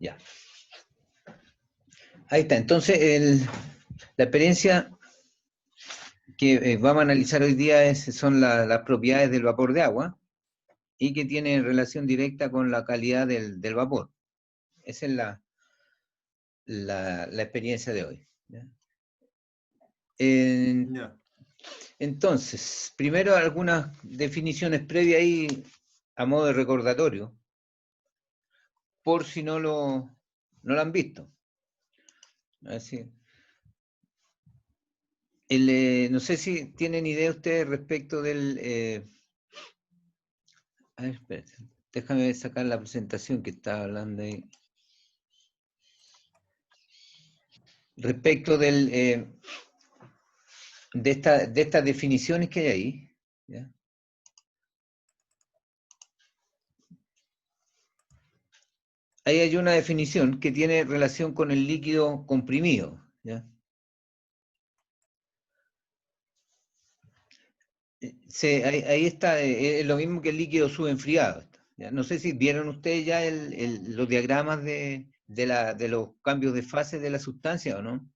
Ya. Ahí está. Entonces, la experiencia que vamos a analizar hoy día son las propiedades del vapor de agua y que tiene relación directa con la calidad del vapor. Esa es la experiencia de hoy. ¿Ya? Ya. Entonces, primero algunas definiciones previas ahí a modo de recordatorio, por si no lo han visto. Así. No sé si tienen idea ustedes respecto del... a ver, espérate, déjame sacar la presentación que estaba hablando ahí. Respecto de estas definiciones que hay ahí. ¿Ya? Ahí hay una definición que tiene relación con el líquido comprimido. ¿Ya? Ahí está, es lo mismo que el líquido subenfriado. ¿Ya? No sé si vieron ustedes ya los diagramas de los cambios de fase de la sustancia o no.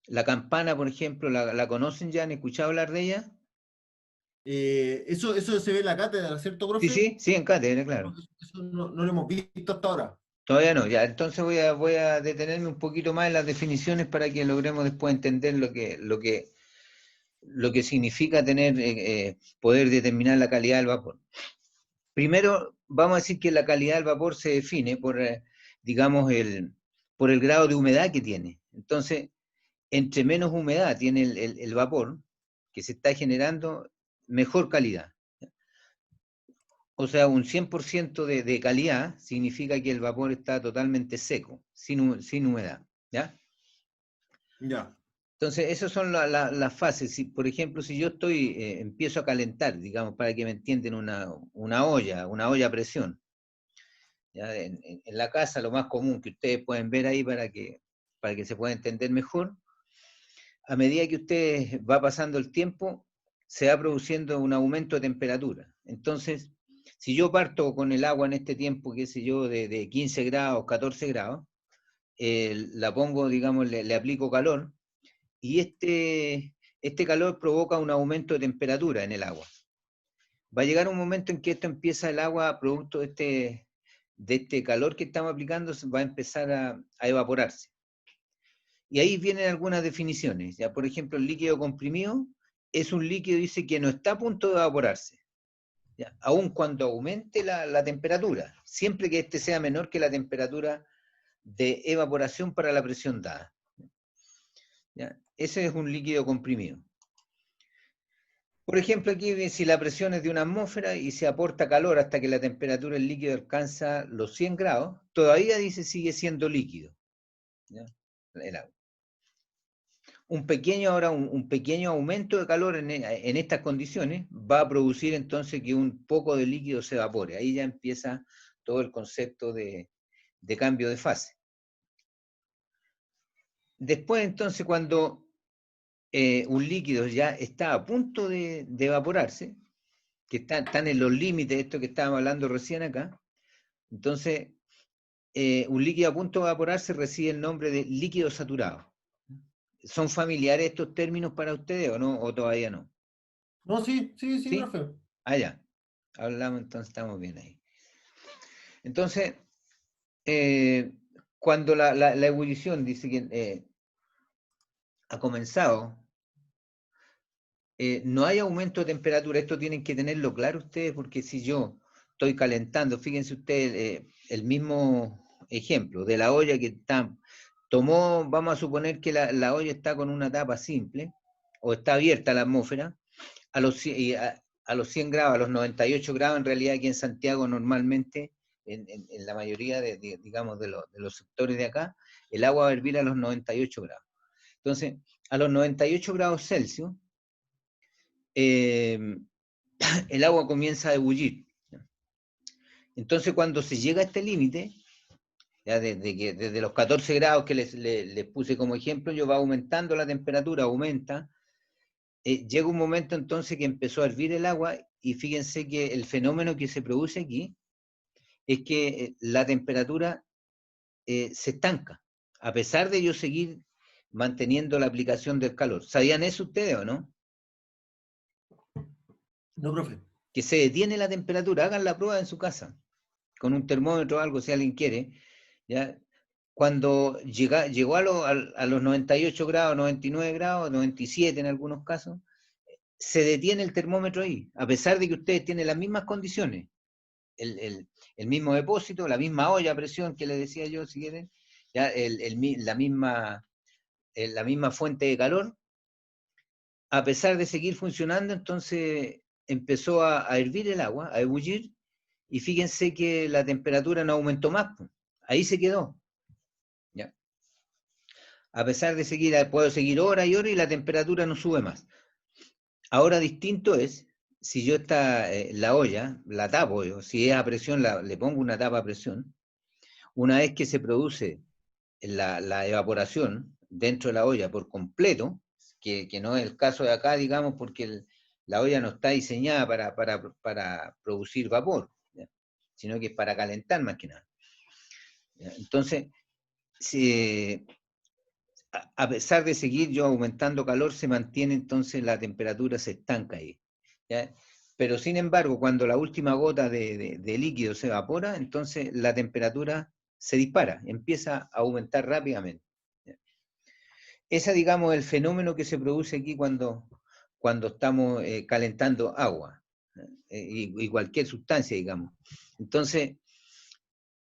La campana, por ejemplo, ¿la conocen ya? ¿Han escuchado hablar de ella? Eso se ve en la cátedra, ¿cierto, Sí, profe? sí, sí, en cátedra, claro. Eso no lo hemos visto hasta ahora. Todavía no, ya. Entonces voy a detenerme un poquito más en las definiciones para que logremos después entender lo que significa tener, poder determinar la calidad del vapor. Primero, vamos a decir que la calidad del vapor se define por, digamos, por el grado de humedad que tiene. Entonces, entre menos humedad tiene el vapor que se está generando, mejor calidad. O sea, un 100% de calidad significa que el vapor está totalmente seco, sin humedad. ¿Ya? Ya. Entonces, esas son las fases. Si, por ejemplo, si yo empiezo a calentar, digamos, para que me entiendan, una olla a presión. ¿Ya? En la casa, lo más común que ustedes pueden ver ahí para que se pueda entender mejor, a medida que usted va pasando el tiempo, se va produciendo un aumento de temperatura. Entonces, si yo parto con el agua en este tiempo, qué sé yo, de 15 grados, 14 grados, la pongo, digamos, le aplico calor, y este calor provoca un aumento de temperatura en el agua. Va a llegar un momento en que esto empieza el agua, producto de este calor que estamos aplicando, va a empezar a evaporarse. Y ahí vienen algunas definiciones. Ya, por ejemplo, el líquido comprimido es un líquido, dice, que no está a punto de evaporarse, ¿ya? Aun cuando aumente la temperatura, siempre que este sea menor que la temperatura de evaporación para la presión dada. ¿Ya? Ese es un líquido comprimido. Por ejemplo, aquí si la presión es de una atmósfera y se aporta calor hasta que la temperatura del líquido alcanza los 100 grados, todavía dice sigue siendo líquido. ¿Ya? El agua. Un pequeño aumento de calor en estas condiciones va a producir entonces que un poco de líquido se evapore. Ahí ya empieza todo el concepto de cambio de fase. Después entonces cuando un líquido ya está a punto de evaporarse, que están en los límites de esto que estábamos hablando recién acá, entonces un líquido a punto de evaporarse recibe el nombre de líquido saturado. ¿Son familiares estos términos para ustedes o no? ¿O todavía no? No, sí, ¿Sí? profe. Ah, ya. Hablamos, entonces estamos bien ahí. Entonces, cuando la ebullición dice que ha comenzado, no hay aumento de temperatura. Esto tienen que tenerlo claro ustedes, porque si yo estoy calentando, fíjense ustedes el mismo ejemplo de la olla que vamos a suponer que la olla está con una tapa simple, o está abierta a la atmósfera, a los 100 grados, a los 98 grados, en realidad aquí en Santiago normalmente, en la mayoría digamos, de los sectores de acá, el agua va a hervir a los 98 grados. Entonces, a los 98 grados Celsius, el agua comienza a ebullir. Entonces, cuando se llega a este límite, ya desde los 14 grados que les puse como ejemplo, yo va aumentando la temperatura, aumenta. Llega un momento entonces que empezó a hervir el agua y fíjense que el fenómeno que se produce aquí es que la temperatura se estanca, a pesar de yo seguir manteniendo la aplicación del calor. ¿Sabían eso ustedes o no? No, profe. Que se detiene la temperatura, hagan la prueba en su casa, con un termómetro o algo, si alguien quiere, ¿ya? Cuando llegó a los 98 grados, 99 grados, 97 en algunos casos, se detiene el termómetro ahí, a pesar de que ustedes tienen las mismas condiciones, el, el- el mismo depósito, la misma olla a presión que les decía yo, si quieren, ya la misma fuente de calor, a pesar de seguir funcionando, entonces empezó a hervir el agua, a ebullir, y fíjense que la temperatura no aumentó más, pues. Ahí se quedó. ¿Ya? A pesar de seguir, puedo seguir hora y hora y la temperatura no sube más. Ahora distinto es, si yo la olla, la tapo, yo, si es a presión, le pongo una tapa a presión, una vez que se produce la evaporación dentro de la olla por completo, que no es el caso de acá, digamos, porque la olla no está diseñada para producir vapor, ¿ya? Sino que es para calentar más que nada. ¿Ya? Entonces, si, a pesar de seguir yo aumentando calor, se mantiene entonces la temperatura, se estanca ahí. ¿Ya? Pero sin embargo, cuando la última gota de líquido se evapora, entonces la temperatura se dispara, empieza a aumentar rápidamente. ¿Ya? Ese, digamos, es el fenómeno que se produce aquí cuando estamos calentando agua, y cualquier sustancia, digamos. Entonces,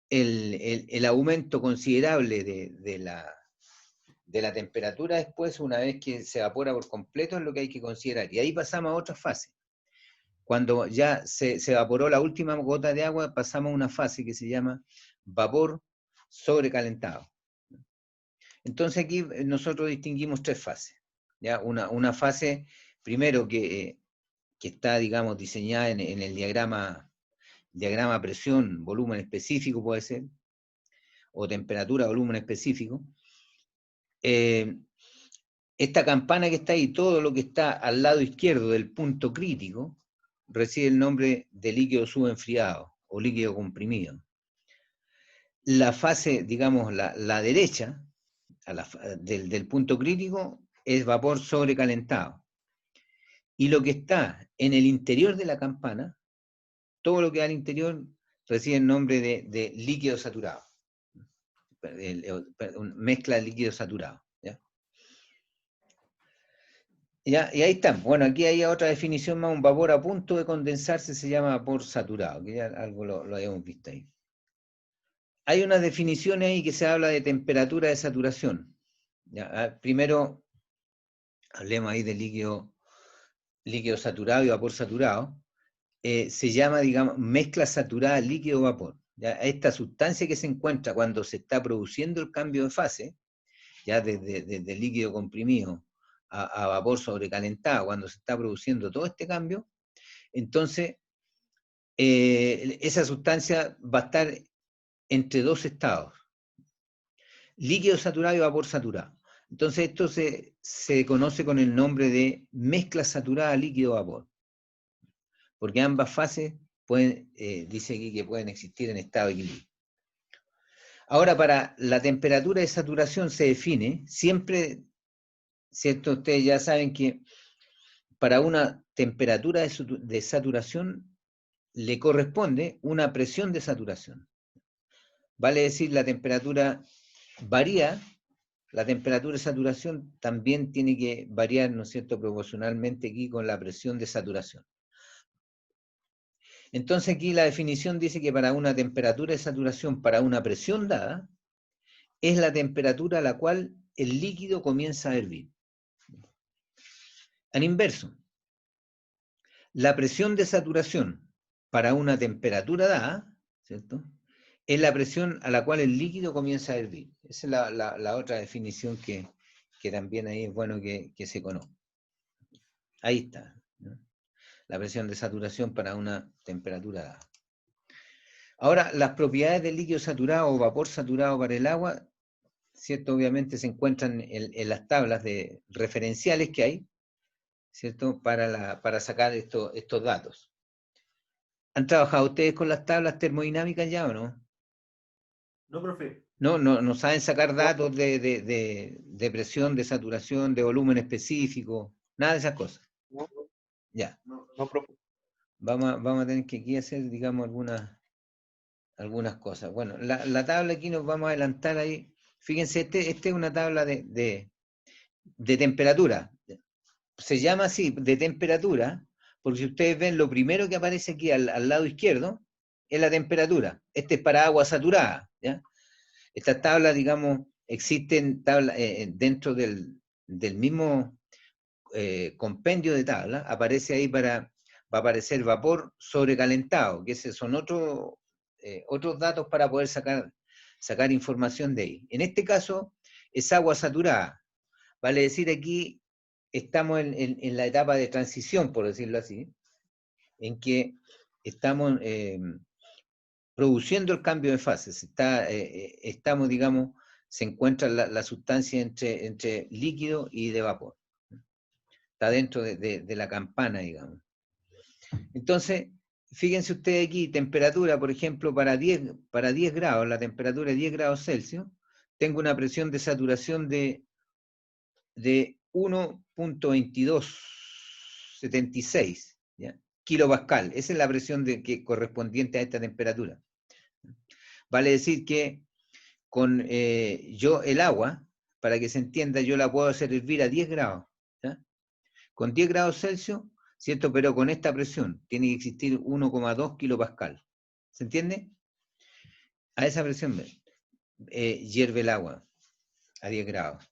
el aumento considerable de la temperatura después, una vez que se evapora por completo, es lo que hay que considerar. Y ahí pasamos a otra fase. Cuando ya se evaporó la última gota de agua, pasamos a una fase que se llama vapor sobrecalentado. Entonces aquí nosotros distinguimos tres fases. ¿Ya? Una fase, primero, que está, digamos, diseñada en el diagrama presión, volumen específico puede ser, o temperatura, volumen específico. Esta campana que está ahí, todo lo que está al lado izquierdo del punto crítico, recibe el nombre de líquido subenfriado o líquido comprimido. La fase, digamos, la derecha del punto crítico es vapor sobrecalentado. Y lo que está en el interior de la campana, todo lo que va al interior recibe el nombre de líquido saturado. Mezcla de líquido saturado. ¿Ya? ¿Ya? Y ahí está. Bueno, aquí hay otra definición más, un vapor a punto de condensarse se llama vapor saturado, que ya algo lo habíamos visto ahí. Hay unas definiciones ahí que se habla de temperatura de saturación. ¿Ya? Primero, hablemos ahí de líquido saturado y vapor saturado. Se llama, digamos, mezcla saturada líquido-vapor. Esta sustancia que se encuentra cuando se está produciendo el cambio de fase, ya desde líquido comprimido a vapor sobrecalentado, cuando se está produciendo todo este cambio, entonces esa sustancia va a estar entre dos estados, líquido saturado y vapor saturado. Entonces esto se conoce con el nombre de mezcla saturada líquido-vapor, porque ambas fases dice aquí que pueden existir en estado de equilibrio. Ahora, para la temperatura de saturación se define, siempre, ¿cierto? Ustedes ya saben que para una temperatura de saturación le corresponde una presión de saturación. Vale decir, la temperatura varía, la temperatura de saturación también tiene que variar, ¿no es cierto?, proporcionalmente aquí con la presión de saturación. Entonces aquí la definición dice que para una temperatura de saturación, para una presión dada, es la temperatura a la cual el líquido comienza a hervir. Al inverso, la presión de saturación para una temperatura dada, ¿cierto?, es la presión a la cual el líquido comienza a hervir. Esa es la otra definición que también ahí es bueno que se conozca. Ahí está, ¿no? La presión de saturación para una temperatura dada. Ahora, las propiedades del líquido saturado o vapor saturado para el agua, ¿cierto? Obviamente se encuentran en las tablas referenciales que hay, ¿cierto? Para sacar estos datos. ¿Han trabajado ustedes con las tablas termodinámicas ya o no? No, profe. No saben sacar datos de presión, de saturación, de volumen específico, nada de esas cosas. No, Ya. no, profe. Vamos a tener que aquí hacer, digamos, algunas cosas. Bueno, la tabla aquí nos vamos a adelantar ahí. Fíjense, esta es una tabla de temperatura. Se llama así, de temperatura, porque si ustedes ven, lo primero que aparece aquí al lado izquierdo es la temperatura. Este es para agua saturada, ¿ya? Estas tablas, digamos, existen dentro del mismo compendio de tablas, aparece ahí va a aparecer vapor sobrecalentado, que esos son otros datos para poder sacar información de ahí. En este caso, es agua saturada. Vale decir, aquí estamos en la etapa de transición, por decirlo así, en que estamos produciendo el cambio de fases. Estamos, digamos, se encuentra la sustancia entre líquido y de vapor. Está dentro de la campana, digamos. Entonces, fíjense ustedes aquí, temperatura, por ejemplo, para 10 grados, la temperatura de 10 grados Celsius, tengo una presión de saturación de 1.2276 kilopascal. Esa es la presión correspondiente a esta temperatura. Vale decir que con el agua, para que se entienda, yo la puedo hacer hervir a 10 grados. ¿Ya? Con 10 grados Celsius, ¿cierto? Pero con esta presión tiene que existir 1,2 kilopascal. ¿Se entiende? A esa presión hierve el agua a 10 grados.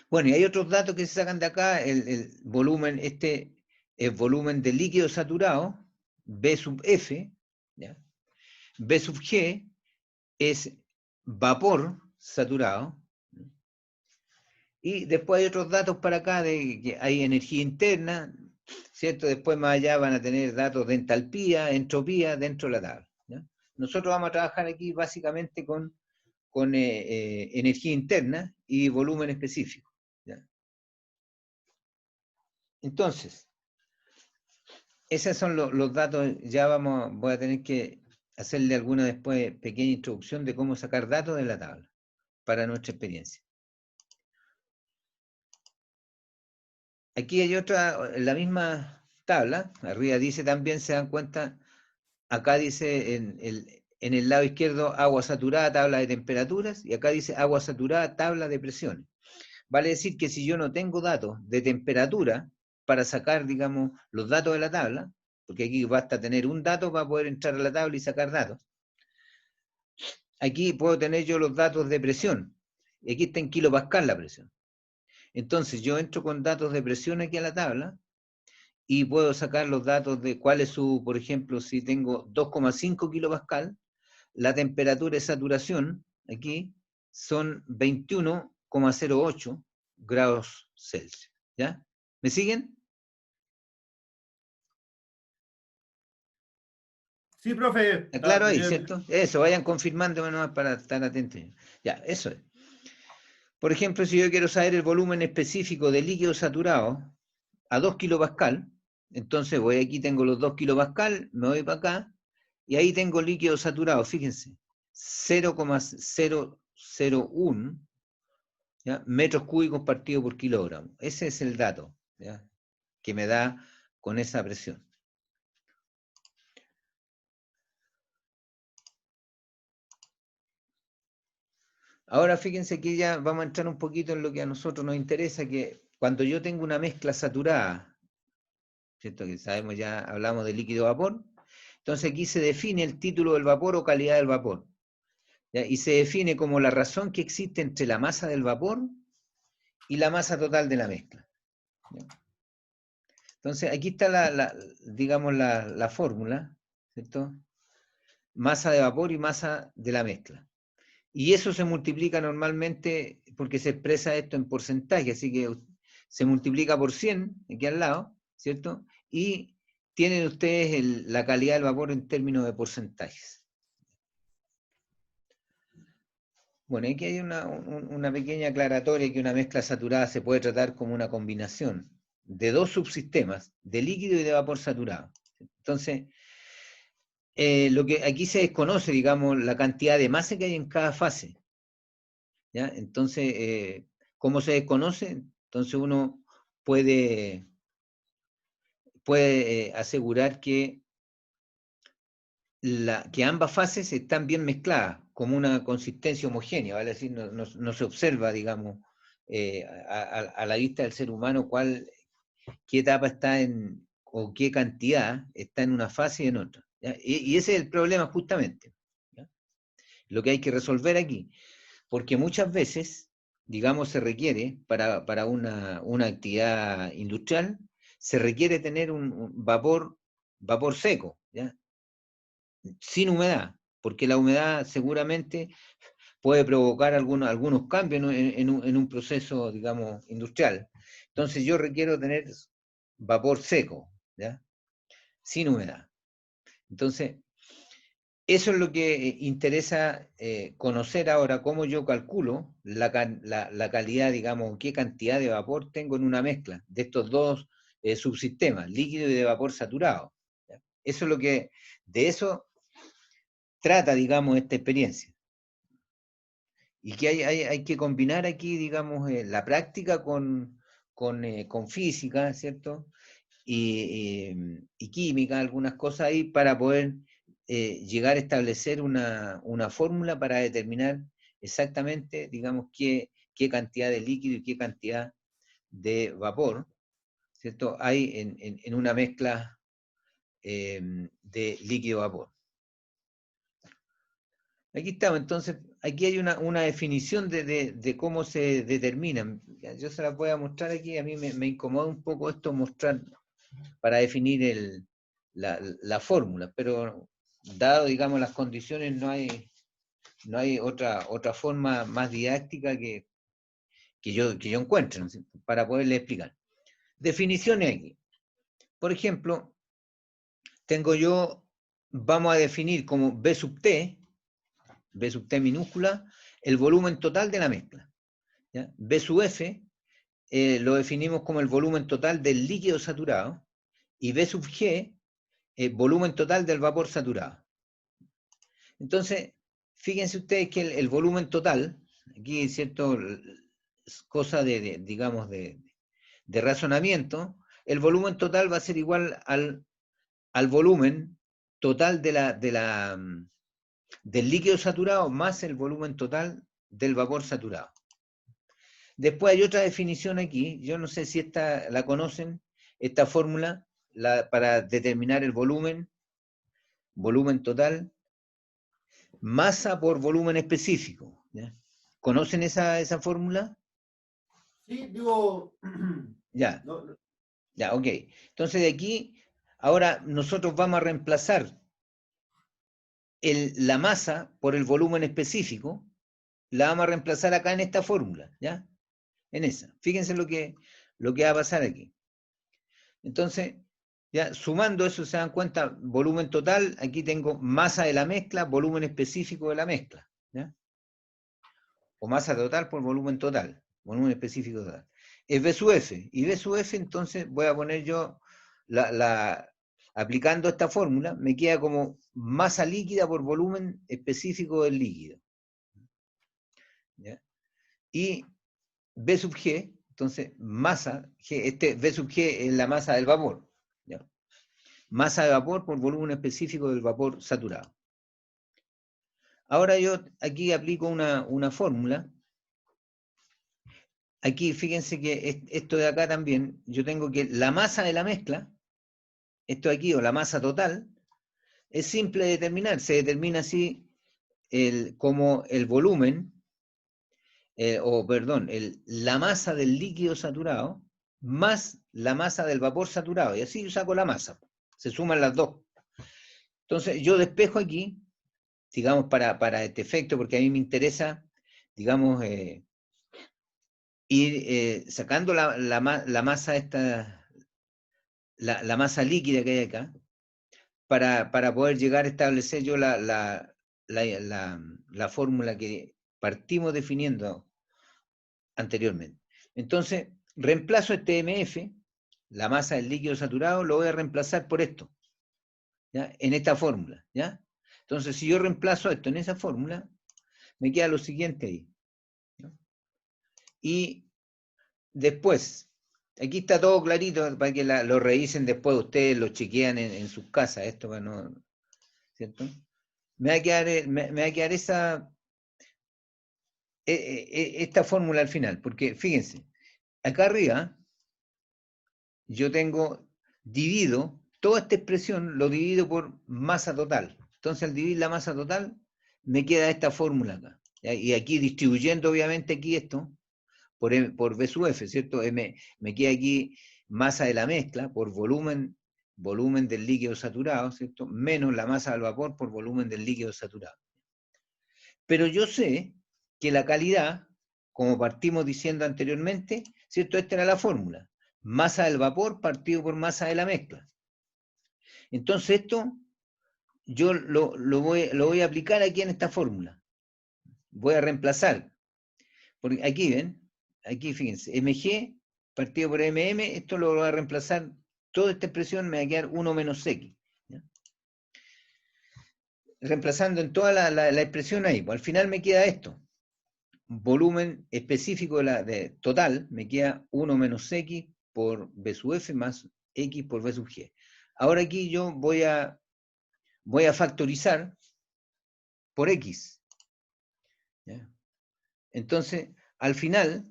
Bueno, y hay otros datos que se sacan de acá, el volumen, el volumen de líquido saturado, B sub F, ¿ya? B sub G es vapor saturado, y después hay otros datos para acá de que hay energía interna, ¿cierto? Después más allá van a tener datos de entalpía, entropía dentro de la tabla, ¿ya? Nosotros vamos a trabajar aquí básicamente con energía interna y volumen específico, ¿ya? Entonces, esos son los datos. Ya voy a tener que hacerle alguna después pequeña introducción de cómo sacar datos de la tabla para nuestra experiencia. Aquí hay otra, la misma tabla, arriba dice también, se dan cuenta, acá dice en el lado izquierdo agua saturada, tabla de temperaturas, y acá dice agua saturada, tabla de presiones. Vale decir que si yo no tengo datos de temperatura para sacar, digamos, los datos de la tabla, porque aquí basta tener un dato para poder entrar a la tabla y sacar datos, aquí puedo tener yo los datos de presión, y aquí está en kilopascal la presión. Entonces yo entro con datos de presión aquí a la tabla, y puedo sacar los datos de cuál es por ejemplo, si tengo 2,5 kilopascal, la temperatura de saturación aquí son 21,08 grados Celsius. ¿Ya? ¿Me siguen? Sí, profe. Está claro ahí, ¿cierto? Eso, vayan confirmando nomás para estar atentos. Ya, eso es. Por ejemplo, si yo quiero saber el volumen específico de líquido saturado a 2 kilopascal, entonces voy aquí, tengo los 2 kilopascal, me voy para acá, y ahí tengo líquido saturado, fíjense, 0,001 metros cúbicos partido por kilogramo. Ese es el dato, ¿ya?, que me da con esa presión. Ahora fíjense que ya vamos a entrar un poquito en lo que a nosotros nos interesa, que cuando yo tengo una mezcla saturada, ¿cierto? Que sabemos, ya hablamos de líquido-vapor, entonces aquí se define el título del vapor o calidad del vapor, ¿ya? Y se define como la razón que existe entre la masa del vapor y la masa total de la mezcla, ¿ya? Entonces aquí está digamos, la fórmula, ¿cierto? Masa de vapor y masa de la mezcla. Y eso se multiplica normalmente, porque se expresa esto en porcentaje, así que se multiplica por 100, aquí al lado, ¿cierto? Y tienen ustedes la calidad del vapor en términos de porcentajes. Bueno, aquí hay una pequeña aclaratoria, que una mezcla saturada se puede tratar como una combinación de dos subsistemas, de líquido y de vapor saturado. Entonces, lo que aquí se desconoce, digamos, la cantidad de masa que hay en cada fase, ¿ya? Entonces, ¿cómo se desconoce? Entonces uno puede asegurar que que ambas fases están bien mezcladas, como una consistencia homogénea, ¿vale? Es decir, no se observa, digamos, a la vista del ser humano qué etapa está en, o qué cantidad está en una fase y en otra, ¿ya? Y ese es el problema justamente, ¿ya? Lo que hay que resolver aquí, porque muchas veces, digamos, se requiere para una actividad industrial, se requiere tener un vapor seco, ¿ya? Sin humedad, porque la humedad seguramente puede provocar algunos cambios en un proceso, digamos, industrial. Entonces yo requiero tener vapor seco, ¿ya? Sin humedad. Entonces, eso es lo que interesa conocer ahora, cómo yo calculo la calidad, digamos, qué cantidad de vapor tengo en una mezcla de estos dos subsistemas, líquido y de vapor saturado, ¿ya? Eso es lo que, de eso trata, digamos, esta experiencia. Y que hay que combinar aquí, digamos, la práctica con física, ¿cierto? Y química, algunas cosas ahí, para poder llegar a establecer una fórmula para determinar exactamente, digamos, qué cantidad de líquido y qué cantidad de vapor, ¿cierto? Hay en una mezcla de líquido-vapor. Aquí estamos, entonces, aquí hay una definición de cómo se determinan. Yo se las voy a mostrar aquí, a mí me incomoda un poco esto mostrar para definir la fórmula, pero dado, digamos, las condiciones, no hay otra forma más didáctica que yo encuentre, ¿no? Para poderle explicar. Definiciones aquí. Por ejemplo, vamos a definir como B sub T, B sub T minúscula, el volumen total de la mezcla, ¿ya? B sub F lo definimos como el volumen total del líquido saturado, y B sub G, volumen total del vapor saturado. Entonces, fíjense ustedes que el volumen total, aquí cierto, cosa digamos, de razonamiento, el volumen total va a ser igual al volumen total del líquido saturado más el volumen total del vapor saturado. Después hay otra definición aquí, yo no sé si esta la conocen, esta fórmula para determinar el volumen total, masa por volumen específico, ¿ya? ¿Conocen esa fórmula? Sí, digo. Ya, No, ya, ok. Entonces de aquí, ahora nosotros vamos a reemplazar la masa por el volumen específico, la vamos a reemplazar acá en esta fórmula, ¿ya? En esa. Fíjense lo que va a pasar aquí. Entonces, ya sumando eso se dan cuenta, volumen total, aquí tengo masa de la mezcla, volumen específico de la mezcla, ¿ya? O masa total por volumen total, volumen específico total. Es B sub F, y B sub F entonces voy a poner yo, aplicando esta fórmula, me queda como masa líquida por volumen específico del líquido, ¿ya? Y B sub G, entonces masa, B sub G es la masa del vapor, ¿ya? Masa de vapor por volumen específico del vapor saturado. Ahora yo aquí aplico una fórmula. Aquí fíjense que esto de acá también, yo tengo que la masa de la mezcla, esto de aquí, o la masa total, es simple de determinar. Se determina así como el volumen, perdón, la masa del líquido saturado más la masa del vapor saturado. Y así yo saco la masa. Se suman las dos. Entonces yo despejo aquí, digamos, para este efecto, porque a mí me interesa, digamos, ir sacando la masa esta, la masa líquida que hay acá, para poder llegar a establecer yo la fórmula que partimos definiendo anteriormente. Entonces, reemplazo este MF, la masa del líquido saturado, lo voy a reemplazar por esto, ¿ya? En esta fórmula, ¿ya? Entonces, si yo reemplazo esto en esa fórmula, me queda lo siguiente ahí, ¿ya? Y después, aquí está todo clarito para que lo revisen después, ustedes lo chequean en sus casas, esto para no, ¿cierto? Me va a quedar, me va a quedar esta fórmula al final, porque fíjense, acá arriba yo divido, toda esta expresión lo divido por masa total. Entonces al dividir la masa total, me queda esta fórmula acá. ¿Ya? Y aquí distribuyendo obviamente aquí esto, por B sub F, ¿cierto? Me queda aquí masa de la mezcla por volumen del líquido saturado, ¿cierto? Menos la masa del vapor por volumen del líquido saturado. Pero yo sé que la calidad, como partimos diciendo anteriormente, ¿cierto? Esta era la fórmula. Masa del vapor partido por masa de la mezcla. Entonces esto yo lo voy a aplicar aquí en esta fórmula. Voy a reemplazar. Porque aquí ven, aquí fíjense, mg partido por esto lo voy a reemplazar, toda esta expresión me va a quedar 1 menos x. ¿Ya? Reemplazando en toda la expresión ahí, pues al final me queda esto. Volumen específico total, me queda 1 menos x por b sub f más x por b sub g. Ahora aquí yo voy a factorizar por x. ¿Ya? Entonces, al final,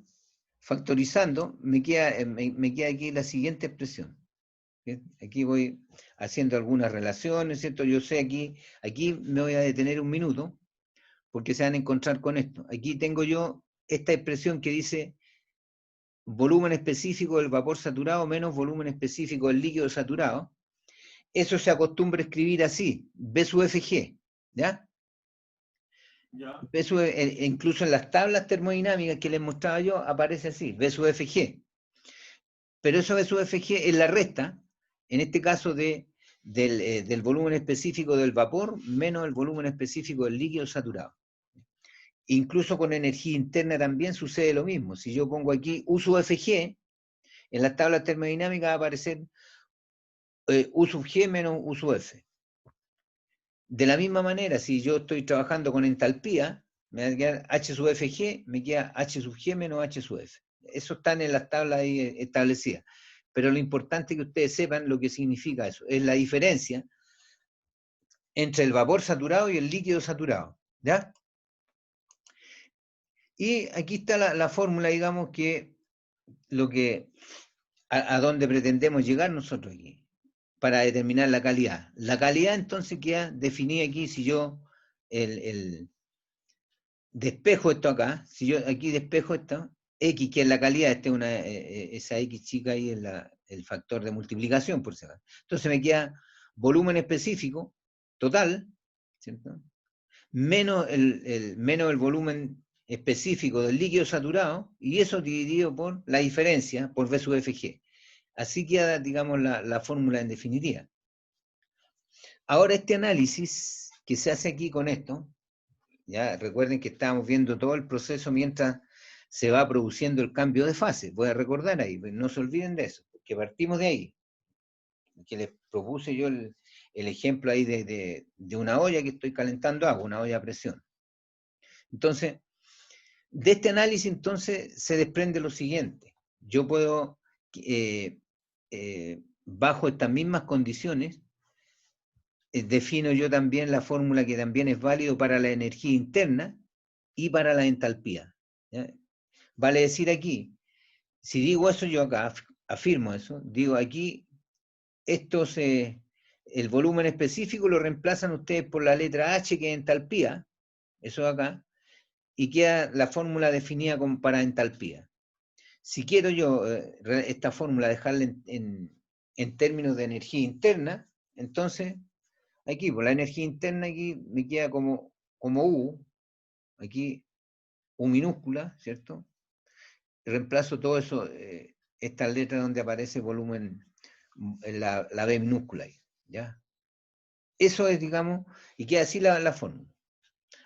factorizando, me queda aquí la siguiente expresión. ¿Bien? Aquí voy haciendo algunas relaciones, ¿cierto? Yo sé aquí me voy a detener un minuto, porque se van a encontrar con esto. Aquí tengo yo esta expresión que dice volumen específico del vapor saturado menos volumen específico del líquido saturado. Eso se acostumbra a escribir así, B sub FG, ¿ya? Ya. Eso, incluso en las tablas termodinámicas que les mostraba yo, aparece así, B sub FG. Pero eso B sub FG es la resta, en este caso del volumen específico del vapor menos el volumen específico del líquido saturado. Incluso con energía interna también sucede lo mismo. Si yo pongo aquí U sub FG, en las tablas termodinámicas va a aparecer U sub G menos U sub F. De la misma manera, si yo estoy trabajando con entalpía, me va a quedar H sub FG, me queda H sub G menos H sub F. Eso están en las tablas ahí establecidas. Pero lo importante es que ustedes sepan lo que significa eso. Es la diferencia entre el vapor saturado y el líquido saturado. ¿Ya? Y aquí está la fórmula, digamos, que a donde pretendemos llegar nosotros aquí, para determinar la calidad. La calidad entonces queda definida aquí, si yo despejo esto acá, si yo aquí despejo esto, X, que es la calidad, esa X chica ahí es el factor de multiplicación, por si acaso. Entonces me queda volumen específico, total, ¿cierto? Menos menos el volumen específico del líquido saturado, y eso dividido por la diferencia, por V sub FG. Así queda, digamos, la fórmula en definitiva. Ahora este análisis que se hace aquí con esto, ya recuerden que estábamos viendo todo el proceso mientras se va produciendo el cambio de fase. Voy a recordar ahí, no se olviden de eso, que partimos de ahí. Que les propuse yo el ejemplo ahí de una olla que estoy calentando agua, una olla a presión. Entonces, de este análisis entonces se desprende lo siguiente. Yo puedo, bajo estas mismas condiciones, defino yo también la fórmula que también es válido para la energía interna y para la entalpía. ¿Ya? Vale decir aquí, si digo eso yo acá, afirmo eso, digo aquí, el volumen específico lo reemplazan ustedes por la letra H, que es entalpía, eso acá, y queda la fórmula definida como para entalpía. Si quiero yo esta fórmula dejarla en términos de energía interna, entonces aquí, por la energía interna aquí me queda como U, aquí U minúscula, ¿cierto? Reemplazo todo eso, estas letras donde aparece volumen, la B minúscula ahí, ¿ya? Eso es, digamos, y queda así la fórmula.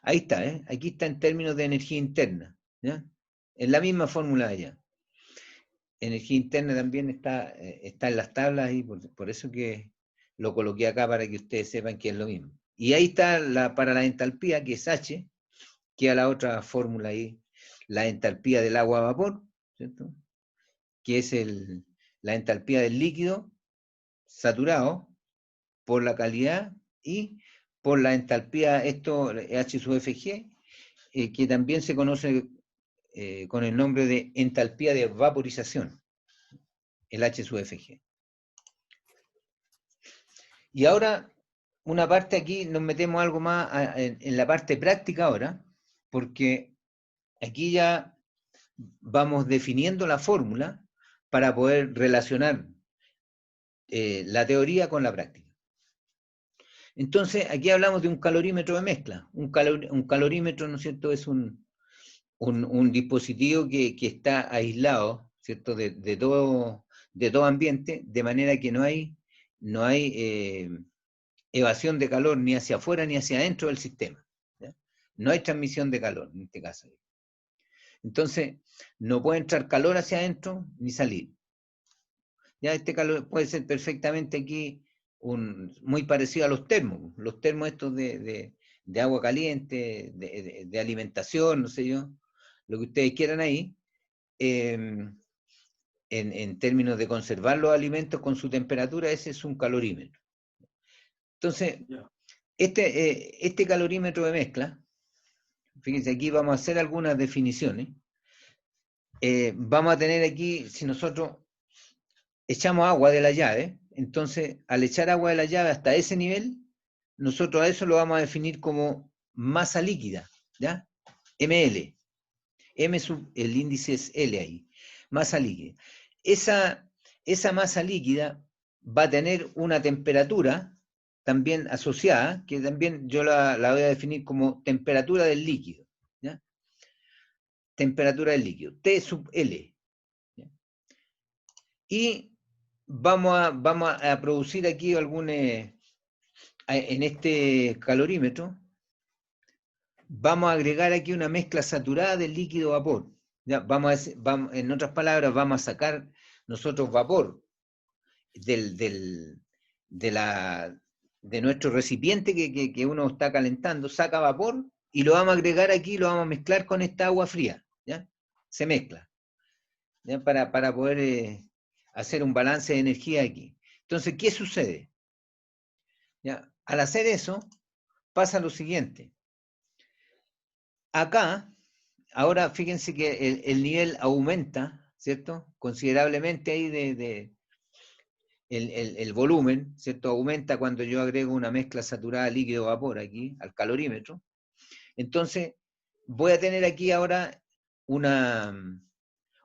Ahí está, ¿eh? Aquí está en términos de energía interna, ¿ya? En la misma fórmula de allá. Energía interna también está en las tablas ahí, por eso que lo coloqué acá para que ustedes sepan que es lo mismo. Y ahí está para la entalpía, que es H, que a la otra fórmula ahí, la entalpía del agua a vapor, ¿cierto? Que es la entalpía del líquido saturado por la calidad y por la entalpía, esto H sub FG, que también se conoce con el nombre de entalpía de vaporización, el H sub FG. Y ahora, una parte aquí, nos metemos algo más en la parte práctica ahora, porque aquí ya vamos definiendo la fórmula para poder relacionar la teoría con la práctica. Entonces, aquí hablamos de un calorímetro de mezcla. Un calorímetro, ¿no es cierto?, es un dispositivo que está aislado, ¿cierto?, de todo ambiente, de manera que no hay evasión de calor ni hacia afuera ni hacia adentro del sistema, ¿ya? No hay transmisión de calor en este caso. Entonces, no puede entrar calor hacia adentro ni salir. Ya este calor puede ser perfectamente aquí muy parecido a los termos estos de agua caliente, de alimentación, no sé yo, lo que ustedes quieran ahí, en términos de conservar los alimentos con su temperatura, ese es un calorímetro. Entonces, este calorímetro de mezcla, fíjense, aquí vamos a hacer algunas definiciones. Vamos a tener aquí, si nosotros echamos agua de la llave, entonces al echar agua de la llave hasta ese nivel, nosotros a eso lo vamos a definir como masa líquida, ¿ya? ml. El índice es L ahí, masa líquida. Esa masa líquida va a tener una temperatura también asociada, que también yo la voy a definir como temperatura del líquido, ¿ya? Temperatura del líquido, T sub L. ¿Ya? Y vamos a producir aquí en este calorímetro, vamos a agregar aquí una mezcla saturada del líquido vapor. ¿Ya? En otras palabras, vamos a sacar nosotros vapor de nuestro recipiente que uno está calentando, saca vapor y lo vamos a agregar aquí, lo vamos a mezclar con esta agua fría, ¿ya? Se mezcla, ¿ya? Para poder hacer un balance de energía aquí. Entonces, ¿qué sucede? ¿Ya? Al hacer eso, pasa lo siguiente. Acá, ahora fíjense que el nivel aumenta, ¿cierto? Considerablemente ahí el volumen, ¿cierto? Aumenta cuando yo agrego una mezcla saturada líquido-vapor aquí, al calorímetro. Entonces, voy a tener aquí ahora una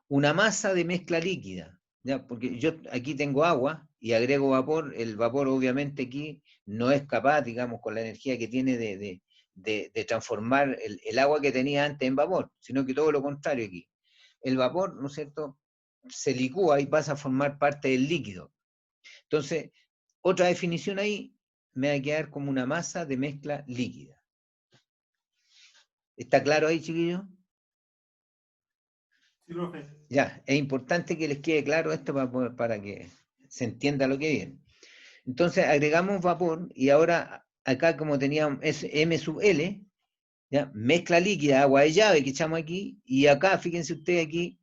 masa de mezcla líquida, ¿ya? Porque yo aquí tengo agua y agrego vapor, el vapor obviamente aquí no es capaz, digamos, con la energía que tiene de transformar el agua que tenía antes en vapor, sino que todo lo contrario aquí. El vapor, ¿no es cierto?, se licúa y pasa a formar parte del líquido. Entonces, otra definición ahí me va a quedar como una masa de mezcla líquida. ¿Está claro ahí, chiquillos? Sí, profe. Ya, es importante que les quede claro esto para que se entienda lo que viene. Entonces agregamos vapor y ahora acá como teníamos es M sub L, ¿ya? Mezcla líquida, agua de llave que echamos aquí, y acá, fíjense ustedes aquí,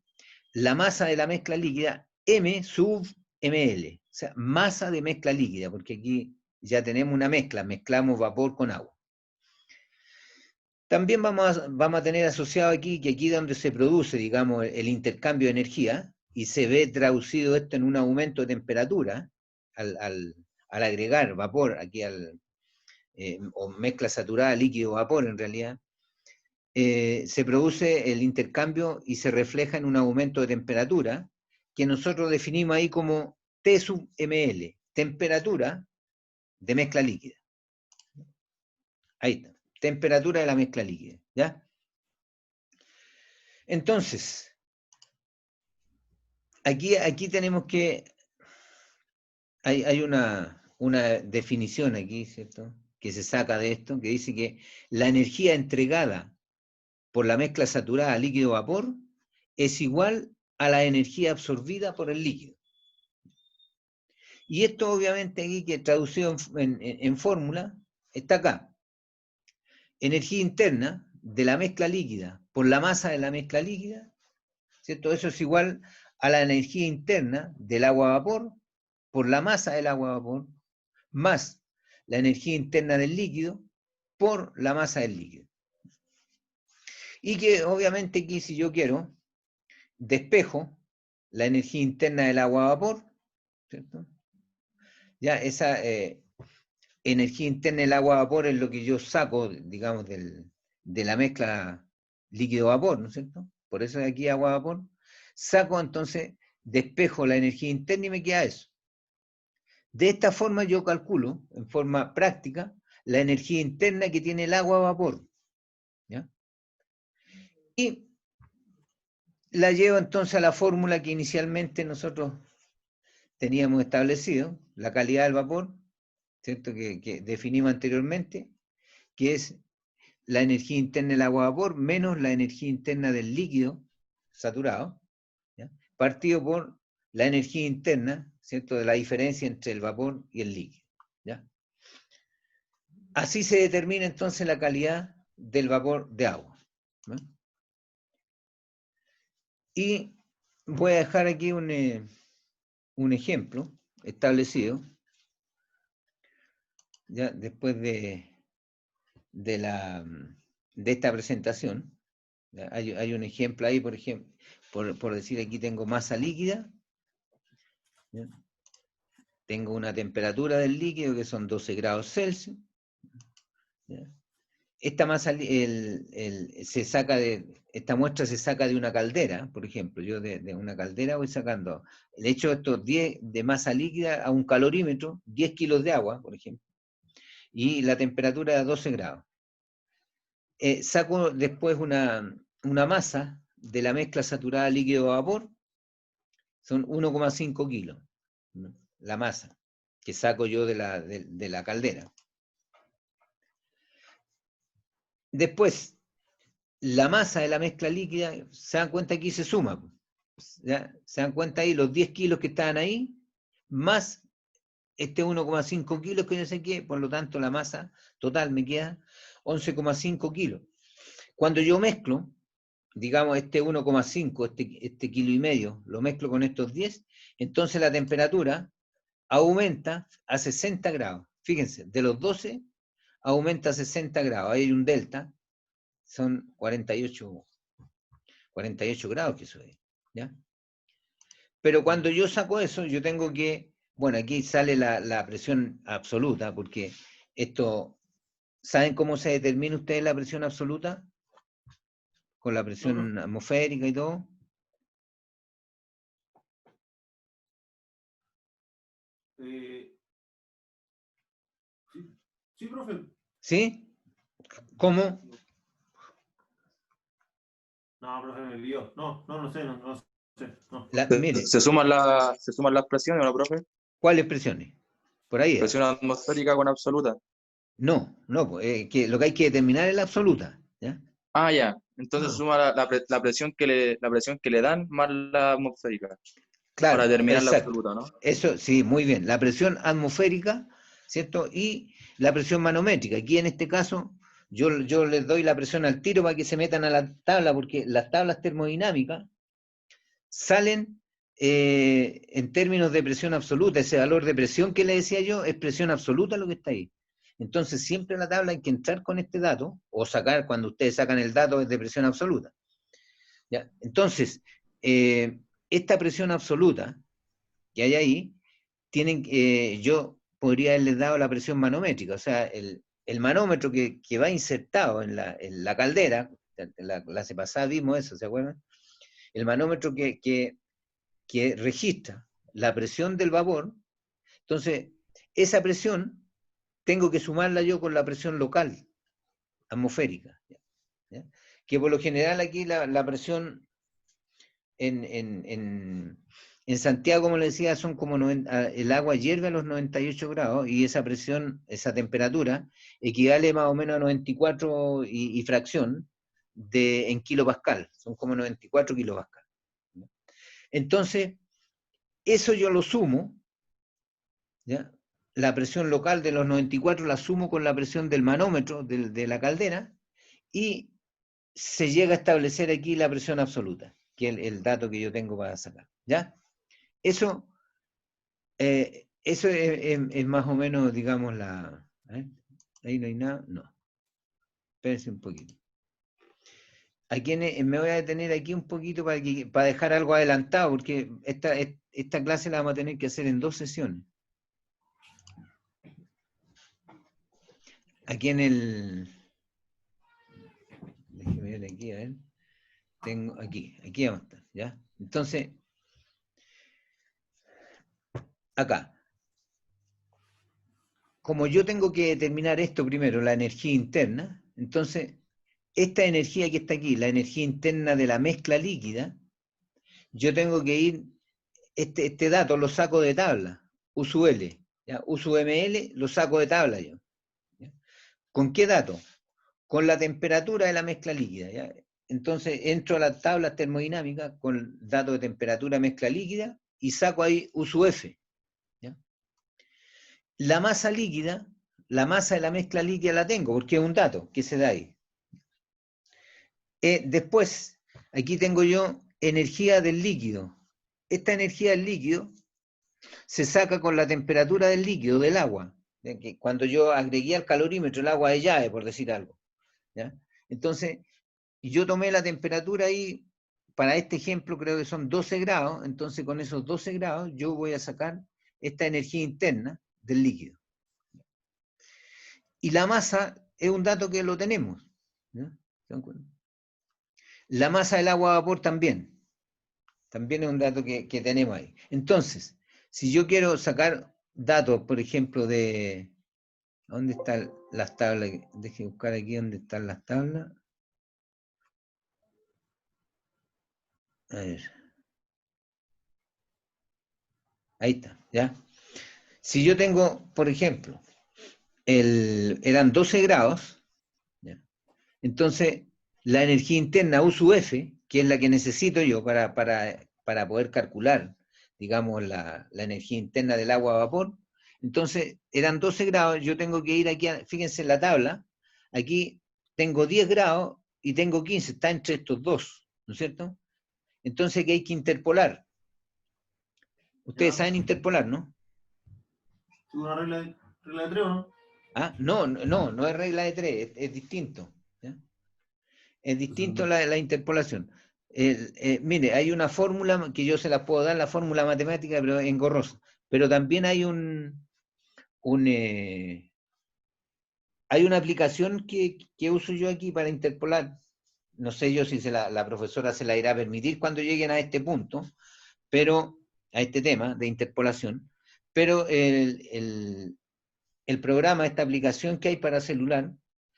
la masa de la mezcla líquida, M sub ml, o sea, masa de mezcla líquida, porque aquí ya tenemos una mezcla, mezclamos vapor con agua. También vamos a tener asociado aquí, que aquí donde se produce, digamos, el intercambio de energía, y se ve traducido esto en un aumento de temperatura, al agregar vapor aquí o mezcla saturada líquido-vapor en realidad, se produce el intercambio y se refleja en un aumento de temperatura, que nosotros definimos ahí como T sub ml, temperatura de mezcla líquida. Ahí está, temperatura de la mezcla líquida, ¿ya? Entonces, aquí tenemos que, hay una definición aquí, ¿cierto?, que se saca de esto, que dice que la energía entregada por la mezcla saturada líquido-vapor es igual a la energía absorbida por el líquido. Y esto obviamente aquí que traducido en fórmula está acá. Energía interna de la mezcla líquida por la masa de la mezcla líquida, ¿cierto? Eso es igual a la energía interna del agua a vapor por la masa del agua a vapor más la energía interna del líquido por la masa del líquido. Y que obviamente aquí si yo quiero, despejo la energía interna del agua a vapor, ¿cierto? Ya esa energía interna del agua a vapor es lo que yo saco, digamos, de la mezcla líquido-vapor, ¿no es cierto? Por eso aquí agua a vapor. Saco entonces, despejo la energía interna y me queda eso. De esta forma yo calculo, en forma práctica, la energía interna que tiene el agua a vapor. ¿Ya? Y la llevo entonces a la fórmula que inicialmente nosotros teníamos establecido, la calidad del vapor, ¿cierto? Que definimos anteriormente, que es la energía interna del agua a vapor menos la energía interna del líquido saturado, ¿ya? Partido por la energía interna, ¿cierto? De la diferencia entre el vapor y el líquido. ¿Ya? Así se determina entonces la calidad del vapor de agua. ¿No? Y voy a dejar aquí un ejemplo establecido, ya después de esta presentación. Hay un ejemplo ahí, por ejemplo, por decir aquí tengo masa líquida, ¿ya? Tengo una temperatura del líquido que son 12 grados Celsius. ¿Ya? Esta masa, esta muestra se saca de una caldera, por ejemplo. Yo de una caldera voy sacando, le echo estos 10 de masa líquida a un calorímetro, 10 kilos de agua, por ejemplo, y la temperatura de 12 grados. Saco después una masa de la mezcla saturada líquido-vapor, son 1,5 kilos, ¿no? La masa que saco yo de la caldera. Después, la masa de la mezcla líquida, se dan cuenta aquí se suma, ¿ya? Se dan cuenta ahí los 10 kilos que estaban ahí, más este 1,5 kilos que yo saqué, por lo tanto la masa total me queda 11,5 kilos. Cuando yo mezclo, digamos este 1,5, este kilo y medio, lo mezclo con estos 10, entonces la temperatura aumenta a 60 grados. Fíjense, de los 12 aumenta a 60 grados, ahí hay un delta, son 48 grados que sube, ¿ya? Pero cuando yo saco eso, yo tengo que, bueno, aquí sale la presión absoluta, porque esto, ¿saben cómo se determina ustedes la presión absoluta? Con la presión atmosférica y todo. Sí, sí, profe. ¿Sí? ¿Cómo? No, profe, me vio. No sé, no sé. No. Mire, Se suman las presiones, ¿no, profe? ¿cuáles presiones? Por ahí era. Presión atmosférica con absoluta. No, pues, que lo que hay que determinar es la absoluta, ¿ya? Ah, ya. Entonces se suma la presión la presión que le dan más la atmosférica para Claro, determinar la exacto. absoluta, ¿no? Eso, sí, muy bien. La presión atmosférica, ¿cierto? Y la presión manométrica. Aquí en este caso, yo les doy la presión al tiro para que se metan a la tabla, porque las tablas termodinámicas salen en términos de presión absoluta. Ese valor de presión que le decía yo es presión absoluta lo que está ahí. Entonces, siempre en la tabla hay que entrar con este dato, o sacar, cuando ustedes sacan el dato, es de presión absoluta. ¿Ya? Entonces, esta presión absoluta que hay ahí, yo podría haberles dado la presión manométrica, o sea, el manómetro que va insertado en la caldera, la clase pasada vimos eso, ¿se acuerdan? El manómetro que registra la presión del vapor, entonces, esa presión tengo que sumarla yo con la presión local, atmosférica, ¿ya? Que por lo general aquí la presión en Santiago, como le decía, son como el agua hierve a los 98 grados y esa presión, esa temperatura, equivale más o menos a 94 y fracción en kilopascal, son como 94 kilopascal. Entonces, eso yo lo sumo ¿ya? La presión local de los 94 la sumo con la presión del manómetro de la caldera y se llega a establecer aquí la presión absoluta, que es el dato que yo tengo para sacar. ¿Ya? Eso es más o menos, digamos, la... Ahí no hay nada, no. Espérense un poquito. Aquí me voy a detener aquí un poquito para dejar algo adelantado, porque esta clase la vamos a tener que hacer en 2 sesiones. Aquí en el... Déjeme ver aquí, a ver. Tengo aquí vamos a estar, ¿ya? Entonces, acá. Como yo tengo que determinar esto primero, la energía interna, entonces, esta energía que está aquí, la energía interna de la mezcla líquida, yo tengo que ir, este dato lo saco de tabla, USUL, ¿ya? USUML lo saco de tabla yo. ¿Ya? ¿Con qué dato? Con la temperatura de la mezcla líquida, ¿ya? Entonces entro a las tablas termodinámicas con datos de temperatura mezcla líquida y saco ahí USUF. ¿Ya? La masa líquida, la masa de la mezcla líquida la tengo porque es un dato que se da ahí. Después, aquí tengo yo energía del líquido. Esta energía del líquido se saca con la temperatura del líquido, del agua. Que cuando yo agregué al calorímetro el agua de llave, por decir algo. ¿Ya? Entonces, yo tomé la temperatura ahí, para este ejemplo creo que son 12 grados, entonces con esos 12 grados yo voy a sacar esta energía interna del líquido. Y la masa es un dato que lo tenemos. ¿Ya? La masa del agua a vapor también es un dato que tenemos ahí. Entonces, si yo quiero sacar datos, por ejemplo, de... ¿Dónde están las tablas? Deje buscar aquí dónde están las tablas. A ver. Ahí está, ¿ya? Si yo tengo, por ejemplo, eran 12 grados, ¿ya? Entonces la energía interna U sub F, que es la que necesito yo para poder calcular, digamos, la energía interna del agua a vapor, entonces eran 12 grados, yo tengo que ir aquí, fíjense en la tabla, aquí tengo 10 grados y tengo 15, está entre estos dos, ¿no es cierto? Entonces que hay que interpolar. Ustedes saben interpolar, ¿no? ¿Una regla de 3 o no? Ah, no es regla de 3, es distinto. ¿Ya? Es distinto la interpolación. Mire, hay una fórmula que yo se la puedo dar, la fórmula matemática, pero engorrosa. Pero también hay hay una aplicación que uso yo aquí para interpolar. No sé yo si la profesora se la irá a permitir cuando lleguen a este punto, pero a este tema de interpolación. Pero el programa, esta aplicación que hay para celular,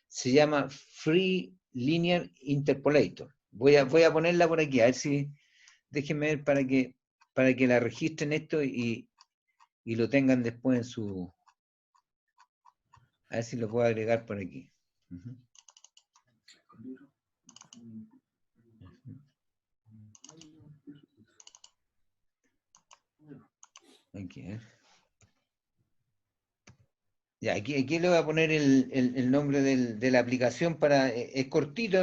se llama Free Linear Interpolator. Voy a ponerla por aquí, a ver si, déjenme ver para que la registren esto y lo tengan después en su... A ver si lo puedo agregar por aquí. Aquí, ya, aquí le voy a poner el nombre de la aplicación para... Es cortito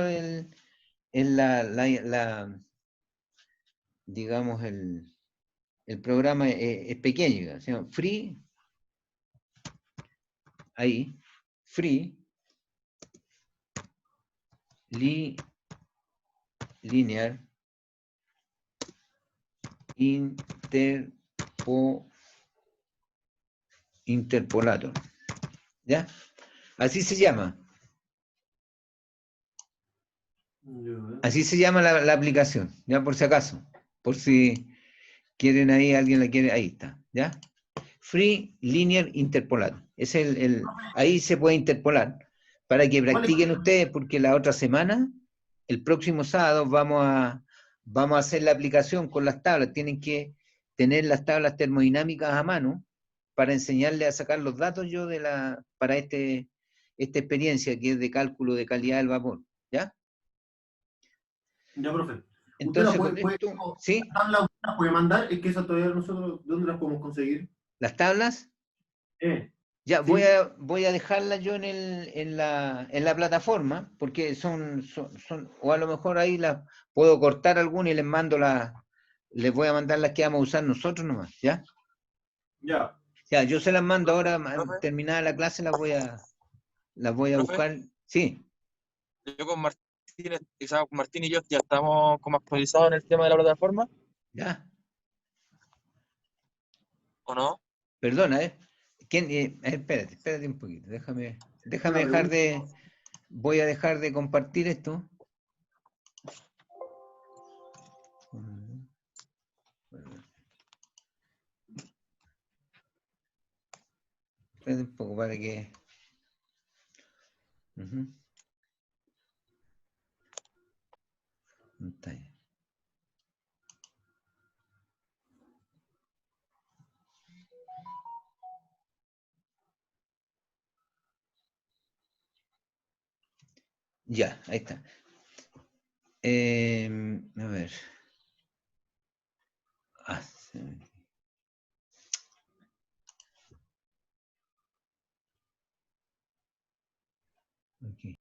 digamos, el programa es pequeño, se llama Free, ahí, Free Linear Interpolator. ¿Ya? Así se llama. Así se llama la aplicación, ya por si acaso. Por si quieren ahí, alguien la quiere, ahí está, ¿ya? Free Linear Interpolator. Es ahí se puede interpolar para que practiquen ustedes, porque la otra semana, el próximo sábado, vamos a hacer la aplicación con las tablas. Tienen que tener las tablas termodinámicas a mano para enseñarles a sacar los datos yo para esta experiencia que es de cálculo de calidad del vapor. ¿Ya? Ya, profe. Entonces, ¿Usted con esto, ¿sí? las puede mandar? Es que esas todavía nosotros, ¿dónde las podemos conseguir? Las tablas, Ya, Sí. voy a dejarla yo en la plataforma, porque o a lo mejor ahí las puedo cortar alguna y les voy a mandar las que vamos a usar nosotros nomás, ¿ya? Ya. Ya, yo se las mando ahora, Profe, terminada la clase, las voy a profe, buscar. Sí, yo con Martín, quizás con Martín y yo ya estamos como actualizados en el tema de la plataforma, ya, ¿o no? perdona, ¿eh? Espérate un poquito, déjame Una dejar pregunta. voy a dejar de compartir esto. Espérate un poco para que... Ujú. Pantalla. Ya, ahí está. A ver. Ah, ok.